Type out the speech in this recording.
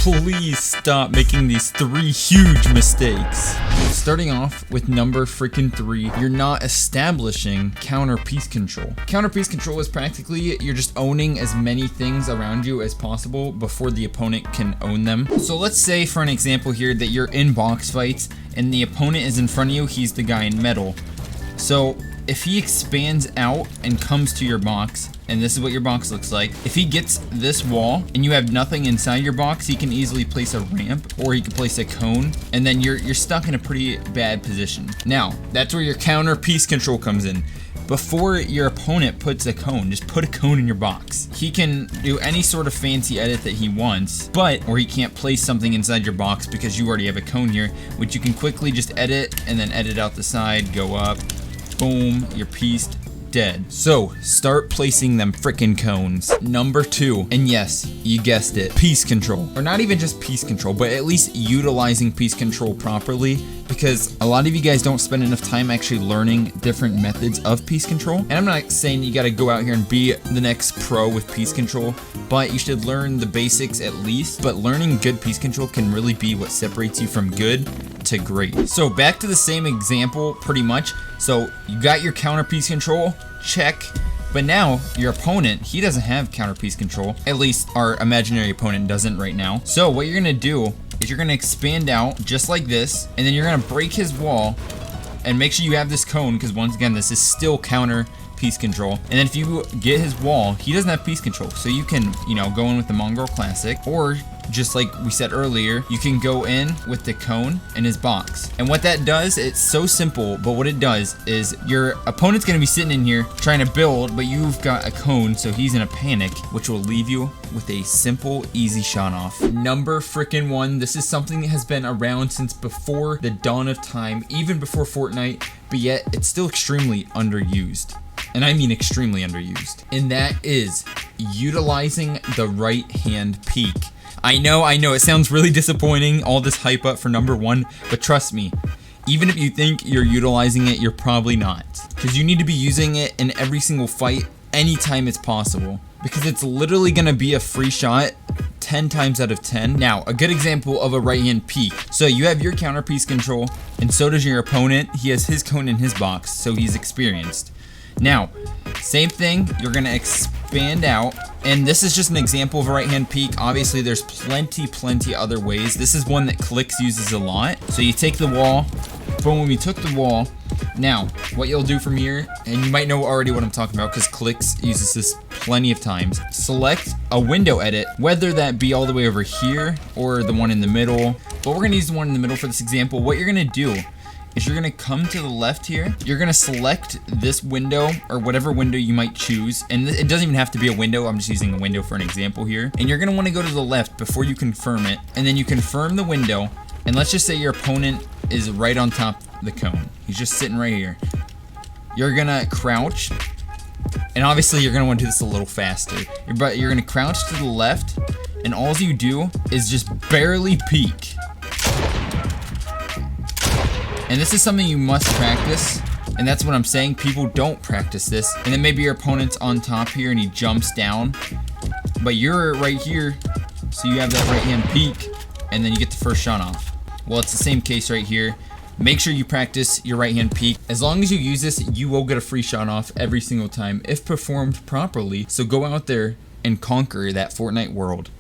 please stop making these 3 huge mistakes. Starting off with number freaking 3, you're not establishing counter piece control. Counter piece control is practically you're just owning as many things around you as possible before the opponent can own them. So let's say for an example here that you're in box fights and the opponent is in front of you, he's the guy in metal. So if he expands out and comes to your box, and this is what your box looks like, if he gets this wall and you have nothing inside your box, he can easily place a ramp or he can place a cone, and then you're stuck in a pretty bad position. Now, that's where your counter piece control comes in. Before your opponent puts a cone, just put a cone in your box. He can do any sort of fancy edit that he wants, or he can't place something inside your box because you already have a cone here, which you can quickly just edit and then edit out the side, go up, boom, your piece dead. So start placing them frickin' cones. Number 2, and yes, you guessed it, piece control. Or not even just piece control, but at least utilizing piece control properly, because a lot of you guys don't spend enough time actually learning different methods of piece control. And I'm not saying you gotta go out here and be the next pro with piece control, but you should learn the basics at least. But learning good piece control can really be what separates you from good to great. So back to the same example pretty much. So you got your counter piece control, check. But now your opponent, he doesn't have counter piece control. At least our imaginary opponent doesn't right now. So what you're gonna do is you're gonna expand out just like this, and then you're gonna break his wall and make sure you have this cone, because once again, this is still counter piece control. And then if you get his wall, he doesn't have piece control. So you can, go in with the Mongol Classic, or just like we said earlier, you can go in with the cone in his box. And what that does, it's so simple, but what it does is your opponent's gonna be sitting in here trying to build, but you've got a cone, so he's in a panic, which will leave you with a simple, easy shot off. Number freaking 1, this is something that has been around since before the dawn of time, even before Fortnite, but yet it's still extremely underused. And I mean extremely underused. And that is utilizing the right hand peek. I know, it sounds really disappointing, all this hype up for number 1, but trust me, even if you think you're utilizing it, you're probably not. Because you need to be using it in every single fight, anytime it's possible. Because it's literally gonna be a free shot 10 times out of 10. Now, a good example of a right hand peek. So you have your counter piece control, and so does your opponent. He has his cone in his box, so he's experienced. Now, same thing, you're gonna expand out, and this is just an example of a right hand peek. Obviously there's plenty other ways. This is one that Clicks uses a lot. So you take the wall, boom, you took the wall. Now, what you'll do from here, and you might know already what I'm talking about because Clicks uses this plenty of times. Select a window edit, whether that be all the way over here or the one in the middle, but we're gonna use the one in the middle for this example. What you're gonna do is you're gonna come to the left here. You're gonna select this window or whatever window you might choose. And it doesn't even have to be a window. I'm just using a window for an example here. And you're gonna wanna go to the left before you confirm it. And then you confirm the window. And let's just say your opponent is right on top of the cone. He's just sitting right here. You're gonna crouch. And obviously you're gonna wanna do this a little faster. You're gonna crouch to the left. And all you do is just barely peek. And this is something you must practice, and that's what I'm saying. People don't practice this. And then maybe your opponent's on top here and he jumps down, but you're right here, so you have that right hand peek, and then you get the first shot off. Well, it's the same case right here. Make sure you practice your right hand peek. As long as you use this, you will get a free shot off every single time if performed properly. So go out there and conquer that Fortnite world.